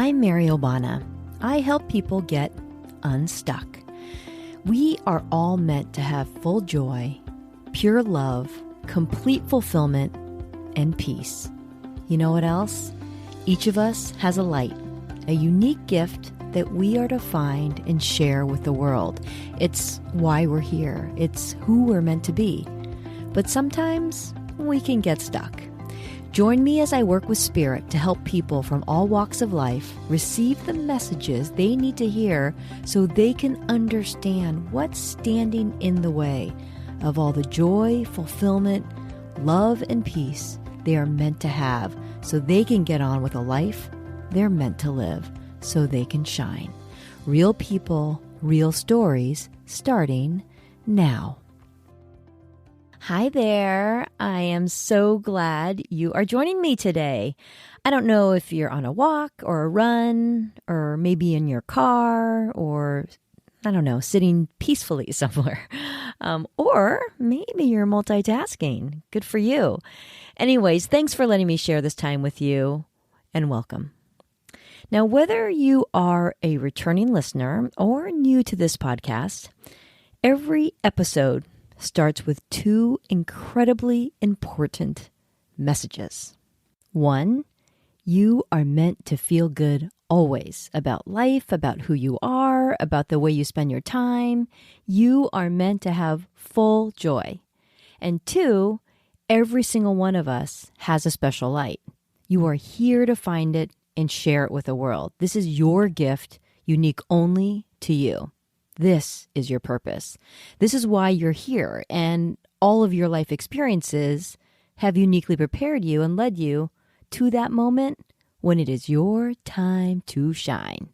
I'm Mary Obana. I help people get unstuck. We are all meant to have full joy, pure love, complete fulfillment, and peace. You know what else? Each of us has a light, a unique gift that we are to find and share with the world. It's why we're here. It's who we're meant to be. But sometimes we can get stuck. Join me as I work with Spirit to help people from all walks of life receive the messages they need to hear so they can understand what's standing in the way of all the joy, fulfillment, love, and peace they are meant to have so they can get on with a life they're meant to live so they can shine. Real people, real stories, starting now. Hi there. I am so glad you are joining me today. I don't know if you're on a walk or a run or maybe in your car or, I don't know, sitting peacefully somewhere. Or maybe you're multitasking. Good for you. Anyways, thanks for letting me share this time with you and welcome. Now, whether you are a returning listener or new to this podcast, every episode starts with two incredibly important messages. One, you are meant to feel good always about life, about who you are, about the way you spend your time. You are meant to have full joy. And two, every single one of us has a special light. You are here to find it and share it with the world. This is your gift, unique only to you. This is your purpose. This is why you're here, and all of your life experiences have uniquely prepared you and led you to that moment when it is your time to shine.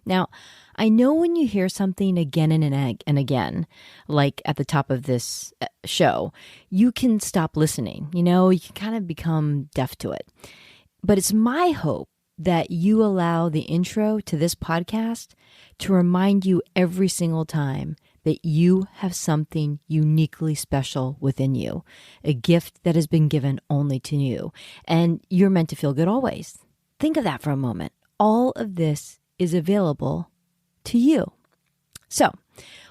Now, I know when you hear something again and again, like at the top of this show, you can stop listening. You can kind of become deaf to it. But it's my hope that you allow the intro to this podcast to remind you every single time that you have something uniquely special within you, a gift that has been given only to you, and you're meant to feel good always. Think of that for a moment. All of this is available to you. So,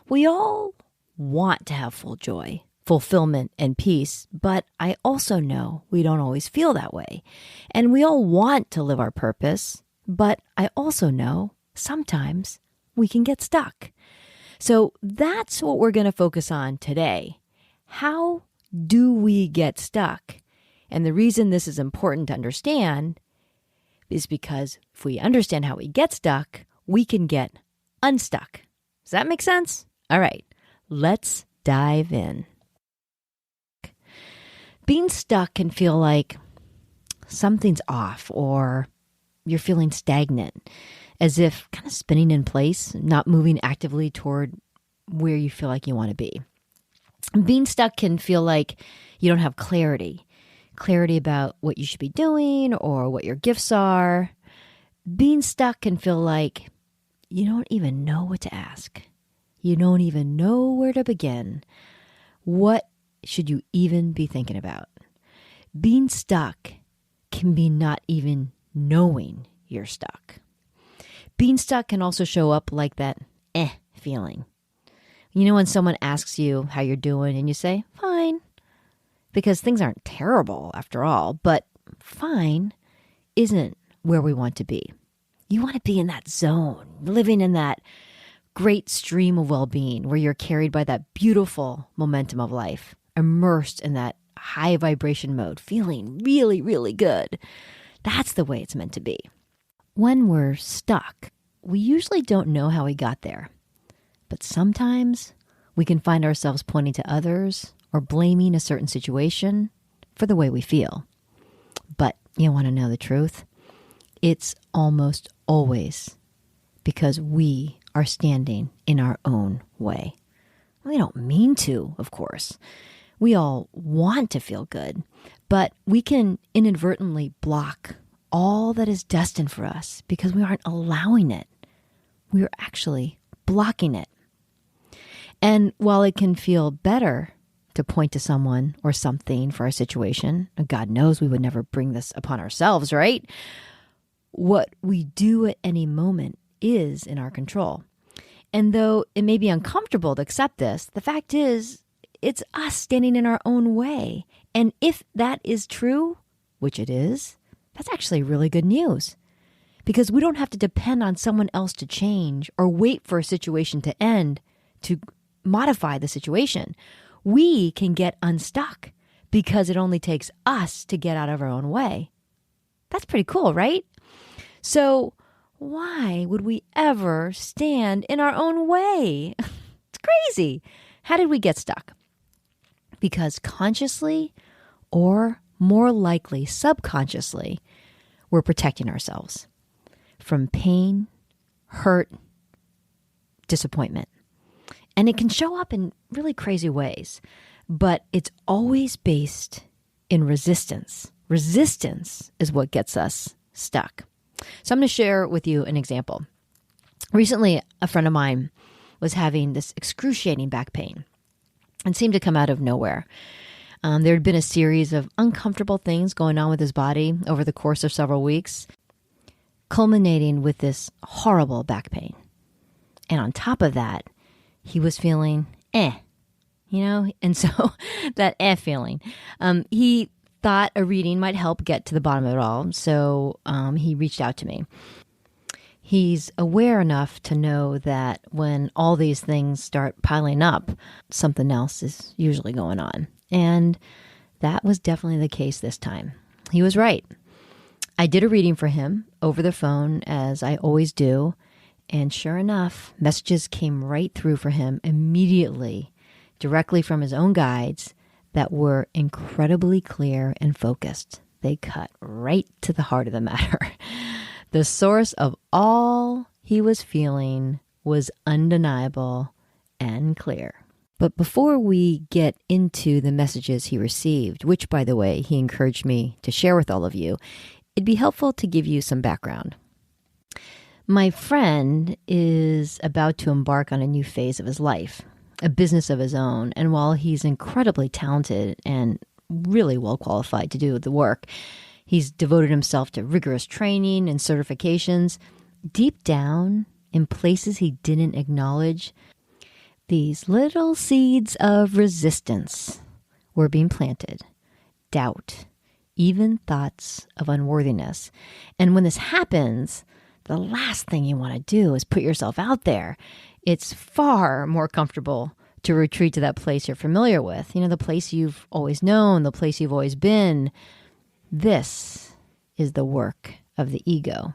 we all want to have full joy, fulfillment, and peace, but I also know we don't always feel that way. And we all want to live our purpose, but I also know sometimes we can get stuck. So that's what we're going to focus on today. How do we get stuck? And the reason this is important to understand is because if we understand how we get stuck, we can get unstuck. Does that make sense? All right, let's dive in. Being stuck can feel like something's off or you're feeling stagnant, as if kind of spinning in place, not moving actively toward where you feel like you want to be. Being stuck can feel like you don't have clarity about what you should be doing or what your gifts are. Being stuck can feel like you don't even know what to ask. You don't even know where to begin. What should you even be thinking about? Being stuck can be not even knowing you're stuck. Being stuck can also show up like that feeling. When someone asks you how you're doing and you say, fine, because things aren't terrible after all, but fine isn't where we want to be. You want to be in that zone, living in that great stream of well-being where you're carried by that beautiful momentum of life, immersed in that high vibration mode, feeling really, really good. That's the way it's meant to be. When we're stuck, we usually don't know how we got there. But sometimes we can find ourselves pointing to others or blaming a certain situation for the way we feel. But you want to know the truth? It's almost always because we are standing in our own way. We don't mean to, of course. We all want to feel good, but we can inadvertently block all that is destined for us because we aren't allowing it. We are actually blocking it. And while it can feel better to point to someone or something for our situation, God knows we would never bring this upon ourselves, right? What we do at any moment is in our control. And though it may be uncomfortable to accept this, the fact is it's us standing in our own way. And if that is true, which it is, that's actually really good news. Because we don't have to depend on someone else to change or wait for a situation to end to modify the situation. We can get unstuck because it only takes us to get out of our own way. That's pretty cool, right? So why would we ever stand in our own way? It's crazy. How did we get stuck? Because consciously, or more likely subconsciously, we're protecting ourselves from pain, hurt, disappointment. And it can show up in really crazy ways, but it's always based in resistance. Resistance is what gets us stuck. So I'm going to share with you an example. Recently, a friend of mine was having this excruciating back pain and seemed to come out of nowhere. There had been a series of uncomfortable things going on with his body over the course of several weeks, culminating with this horrible back pain. And on top of that, he was feeling and so that feeling. He thought a reading might help get to the bottom of it all, so he reached out to me. He's aware enough to know that when all these things start piling up, something else is usually going on. And that was definitely the case this time. He was right. I did a reading for him over the phone, as I always do. And sure enough, messages came right through for him immediately, directly from his own guides that were incredibly clear and focused. They cut right to the heart of the matter. The source of all he was feeling was undeniable and clear. But before we get into the messages he received, which, by the way, he encouraged me to share with all of you, it'd be helpful to give you some background. My friend is about to embark on a new phase of his life, a business of his own. And while he's incredibly talented and really well qualified to do the work, he's devoted himself to rigorous training and certifications. Deep down, in places he didn't acknowledge, these little seeds of resistance were being planted. Doubt, even thoughts of unworthiness. And when this happens, the last thing you want to do is put yourself out there. It's far more comfortable to retreat to that place you're familiar with. The place you've always known, the place you've always been. This is the work of the ego.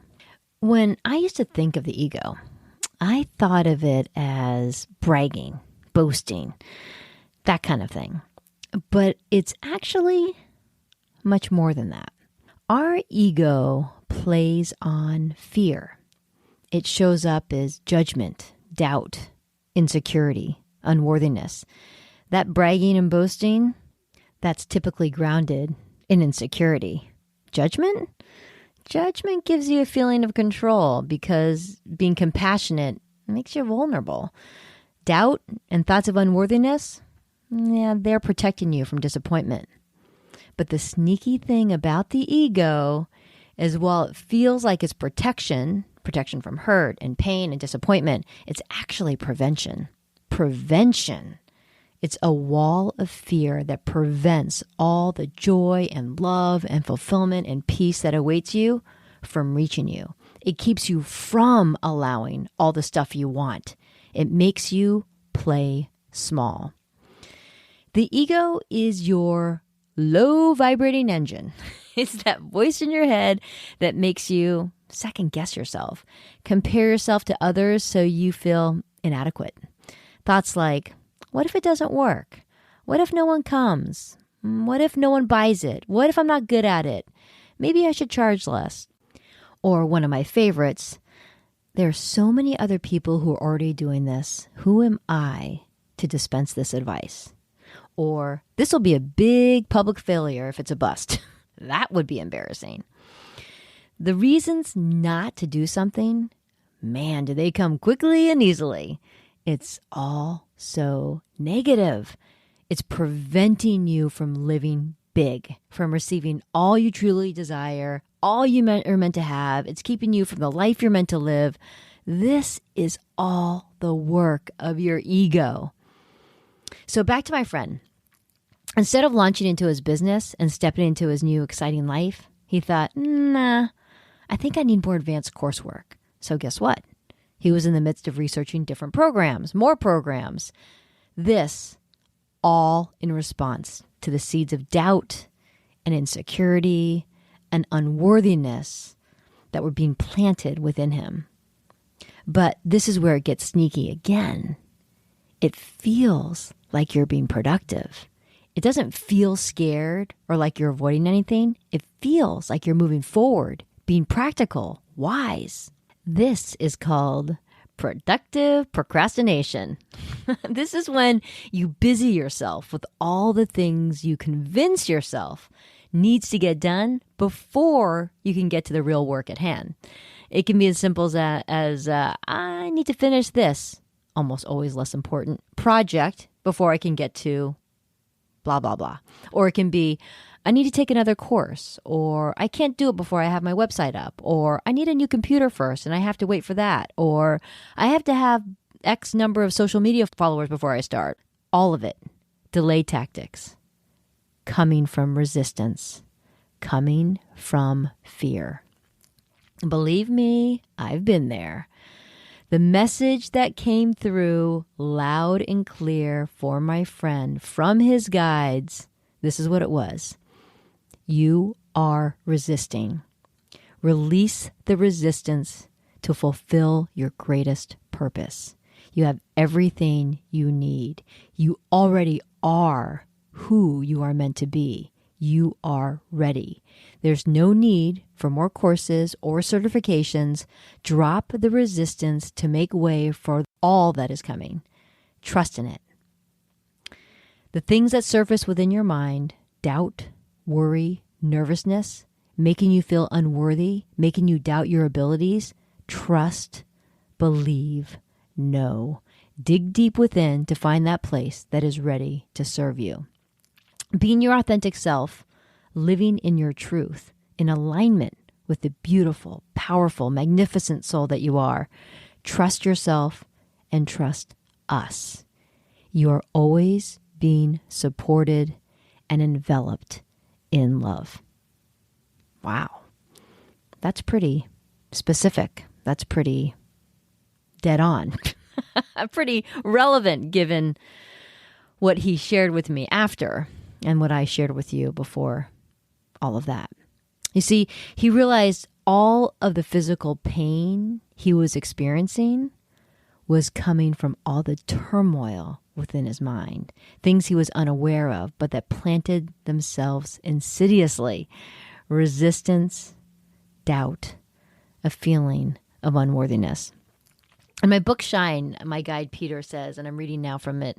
When I used to think of the ego, I thought of it as bragging, boasting, that kind of thing. But it's actually much more than that. Our ego plays on fear. It shows up as judgment, doubt, insecurity, unworthiness. That bragging and boasting, that's typically grounded in insecurity. Judgment? Judgment gives you a feeling of control because being compassionate makes you vulnerable. Doubt and thoughts of unworthiness, they're protecting you from disappointment. But the sneaky thing about the ego is while it feels like it's protection from hurt and pain and disappointment, it's actually prevention. Prevention. It's a wall of fear that prevents all the joy and love and fulfillment and peace that awaits you from reaching you. It keeps you from allowing all the stuff you want. It makes you play small. The ego is your low vibrating engine. It's that voice in your head that makes you second guess yourself, compare yourself to others so you feel inadequate. Thoughts like, what if it doesn't work? What if no one comes? What if no one buys it? What if I'm not good at it? Maybe I should charge less. Or one of my favorites, there are so many other people who are already doing this. Who am I to dispense this advice? Or this will be a big public failure if it's a bust. That would be embarrassing. The reasons not to do something, man, do they come quickly and easily. It's all so negative. It's preventing you from living big from receiving all you truly desire, all you are meant to have. It's keeping you from the life you're meant to live. This is all the work of your ego. So back to my friend. Instead of launching into his business and stepping into his new exciting life, he thought, nah, I think I need more advanced coursework. So guess what? He was in the midst of researching different programs, more programs. This all in response to the seeds of doubt and insecurity and unworthiness that were being planted within him. But this is where it gets sneaky again. It feels like you're being productive. It doesn't feel scared or like you're avoiding anything. It feels like you're moving forward, being practical, wise. This is called productive procrastination. This is when you busy yourself with all the things you convince yourself needs to get done before you can get to the real work at hand. It can be as simple as I need to finish this, almost always less important, project before I can get to blah, blah, blah. Or it can be, I need to take another course, or I can't do it before I have my website up, or I need a new computer first and I have to wait for that, or I have to have X number of social media followers before I start. All of it. Delay tactics. Coming from resistance. Coming from fear. Believe me, I've been there. The message that came through loud and clear for my friend from his guides, this is what it was. You are resisting. Release the resistance to fulfill your greatest purpose. You have everything you need. You already are who you are meant to be. You are ready. There's no need for more courses or certifications. Drop the resistance to make way for all that is coming. Trust in it. The things that surface within your mind, doubt, worry, nervousness, making you feel unworthy, making you doubt your abilities, trust, believe, know. Dig deep within to find that place that is ready to serve you. Being your authentic self, living in your truth, in alignment with the beautiful, powerful, magnificent soul that you are. Trust yourself and trust us. You are always being supported and enveloped in love. Wow. That's pretty specific. That's pretty dead on. Pretty relevant given what he shared with me after and what I shared with you before all of that. You see, he realized all of the physical pain he was experiencing was coming from all the turmoil within his mind, things he was unaware of, but that planted themselves insidiously. Resistance, doubt, a feeling of unworthiness. In my book, Shine, my guide Peter says, and I'm reading now from it,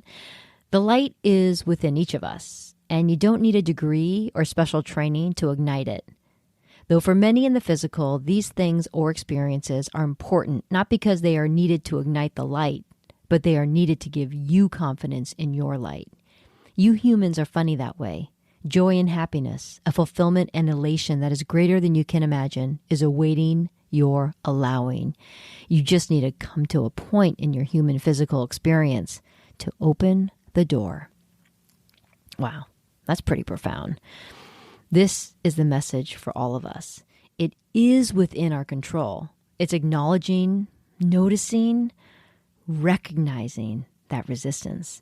the light is within each of us, and you don't need a degree or special training to ignite it. Though for many in the physical, these things or experiences are important, not because they are needed to ignite the light, but they are needed to give you confidence in your light. You humans are funny that way. Joy and happiness, a fulfillment and elation that is greater than you can imagine, is awaiting your allowing. You just need to come to a point in your human physical experience to open the door. Wow, that's pretty profound. This is the message for all of us. It is within our control. It's acknowledging, noticing, recognizing that resistance,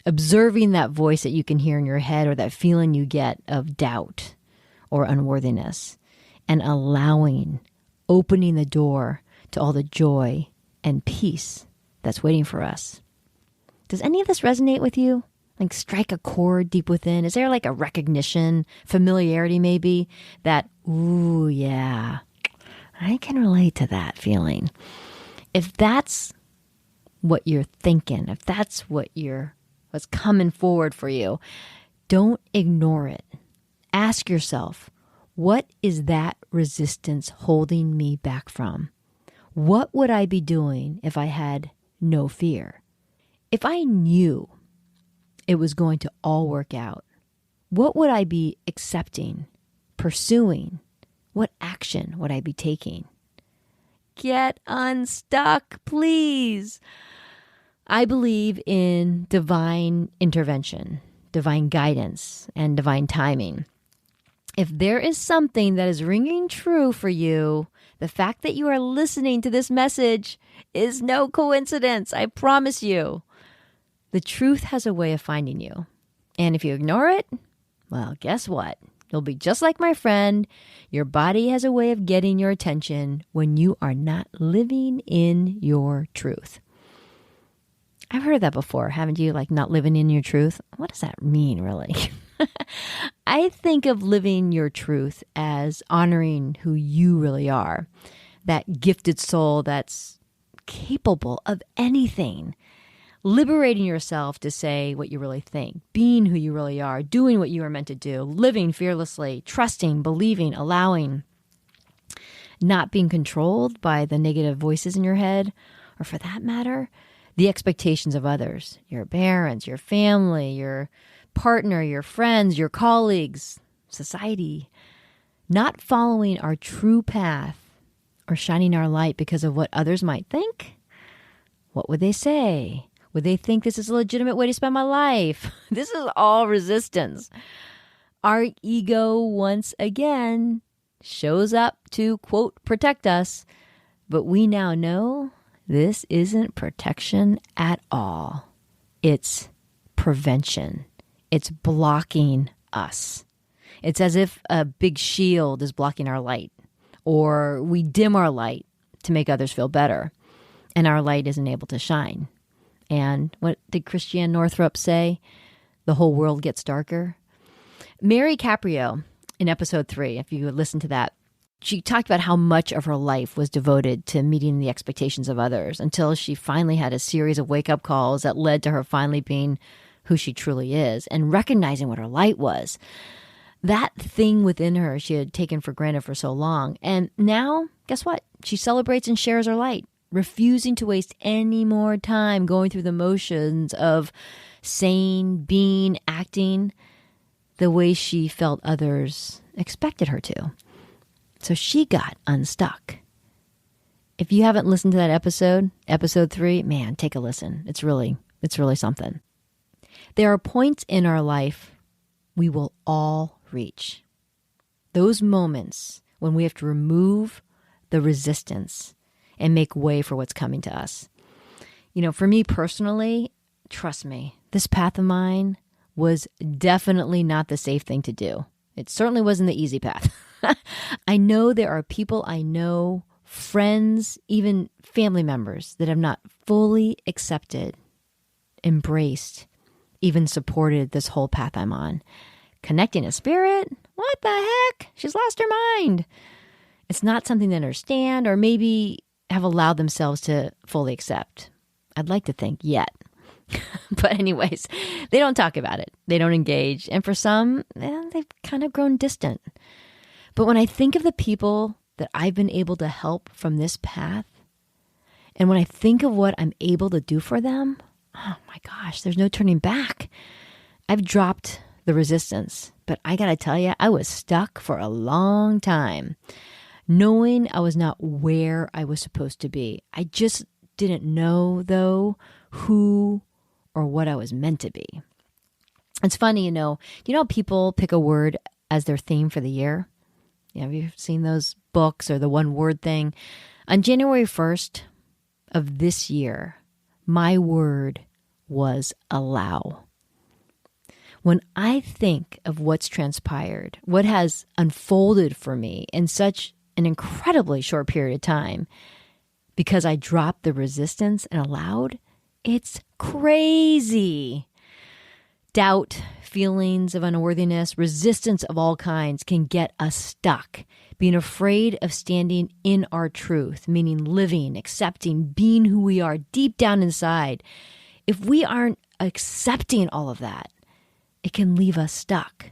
observing that voice that you can hear in your head or that feeling you get of doubt or unworthiness, and allowing, opening the door to all the joy and peace that's waiting for us. Does any of this resonate with you? Like strike a chord deep within? Is there like a recognition, familiarity maybe, that, ooh, yeah, I can relate to that feeling? If that's what you're thinking, if that's what's coming forward for you, don't ignore it. Ask yourself, what is that resistance holding me back from? What would I be doing if I had no fear? If I knew it was going to all work out, What would I be accepting, pursuing? What action would I be taking? Get unstuck, please. I believe in divine intervention, divine guidance, and divine timing. If there is something that is ringing true for you, the fact that you are listening to this message is no coincidence, I promise you. The truth has a way of finding you. And if you ignore it, well, guess what? You'll be just like my friend. Your body has a way of getting your attention when you are not living in your truth. I've heard that before, haven't you? Like not living in your truth. What does that mean, really? I think of living your truth as honoring who you really are, that gifted soul that's capable of anything, liberating yourself to say what you really think, being who you really are, doing what you are meant to do, living fearlessly, trusting, believing, allowing, not being controlled by the negative voices in your head, or for that matter, the expectations of others, your parents, your family, your partner, your friends, your colleagues, society, not following our true path or shining our light because of what others might think. What would they say? Would they think this is a legitimate way to spend my life? This is all resistance. Our ego, once again, shows up to, quote, protect us. But we now know this isn't protection at all. It's prevention. It's blocking us. It's as if a big shield is blocking our light, or we dim our light to make others feel better, and our light isn't able to shine. And what did Christiane Northrup say? The whole world gets darker. Mary Caprio, in episode 3, if you listen to that, she talked about how much of her life was devoted to meeting the expectations of others until she finally had a series of wake-up calls that led to her finally being who she truly is and recognizing what her light was. That thing within her she had taken for granted for so long. And now, guess what? She celebrates and shares her light, refusing to waste any more time going through the motions of saying, being, acting the way she felt others expected her to. So she got unstuck. If you haven't listened to that episode 3, man, take a listen. It's really something. There are points in our life we will all reach. Those moments when we have to remove the resistance and make way for what's coming to us. You know, for me personally, trust me, this path of mine was definitely not the safe thing to do. It certainly wasn't the easy path. I know there are people I know, friends, even family members that have not fully accepted, embraced, even supported this whole path I'm on. Connecting a spirit? What the heck? She's lost her mind. It's not something they understand or maybe have allowed themselves to fully accept. I'd like to think yet. But anyways, they don't talk about it. They don't engage. And for some, they've kind of grown distant. But when I think of the people that I've been able to help from this path, and when I think of what I'm able to do for them, oh my gosh, there's no turning back. I've dropped the resistance, but I gotta tell you, I was stuck for a long time, knowing I was not where I was supposed to be. I just didn't know, though, who or what I was meant to be. It's funny, you know how people pick a word as their theme for the year? Have you seen those books or the one word thing? On January 1st of this year, my word was allow. When I think of what's transpired, what has unfolded for me in such an incredibly short period of time, because I dropped the resistance and allowed, it's crazy. Doubt, feelings of unworthiness, resistance of all kinds can get us stuck, being afraid of standing in our truth, meaning living, accepting, being who we are deep down inside. If we aren't accepting all of that, it can leave us stuck.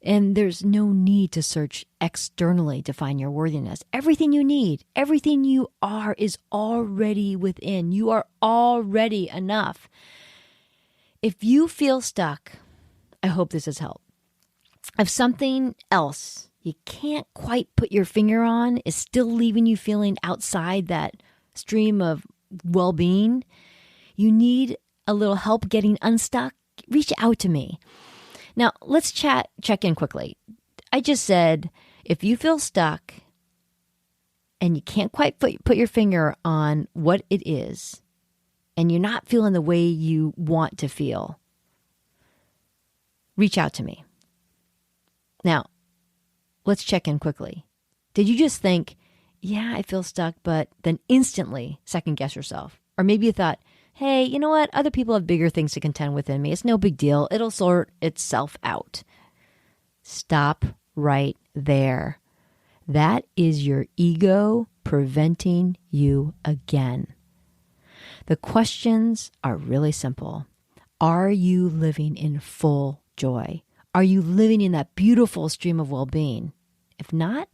And there's no need to search externally to find your worthiness. Everything you need, everything you are is already within. You are already enough. If you feel stuck, I hope this has helped. If something else you can't quite put your finger on is still leaving you feeling outside that stream of well-being, you need a little help getting unstuck, reach out to me. Now, let's check in quickly. I just said, if you feel stuck and you can't quite put your finger on what it is, and you're not feeling the way you want to feel, reach out to me. Now, let's check in quickly. Did you just think, yeah, I feel stuck, but then instantly second guess yourself? Or maybe you thought, hey, you know what? Other people have bigger things to contend with than me. It's no big deal. It'll sort itself out. Stop right there. That is your ego preventing you again. The questions are really simple. Are you living in full joy? Are you living in that beautiful stream of well-being? If not,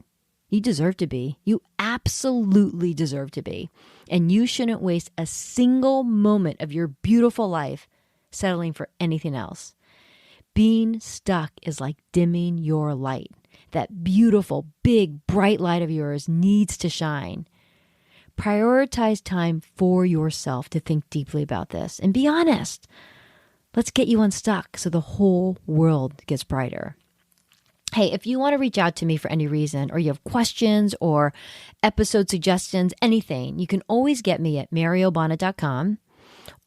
you deserve to be. You absolutely deserve to be. And you shouldn't waste a single moment of your beautiful life settling for anything else. Being stuck is like dimming your light. That beautiful, big, bright light of yours needs to shine. Prioritize time for yourself to think deeply about this and be honest. Let's get you unstuck so the whole world gets brighter. Hey, if you want to reach out to me for any reason, or you have questions or episode suggestions, anything, you can always get me at maryobana.com,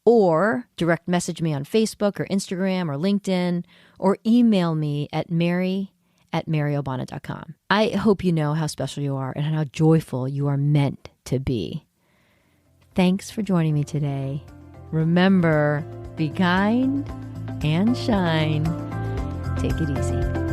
or direct message me on Facebook or Instagram or LinkedIn, or email me at mary@maryobana.com. I hope you know how special you are and how joyful you are meant to be. Thanks for joining me today. Remember, be kind and shine. Take it easy.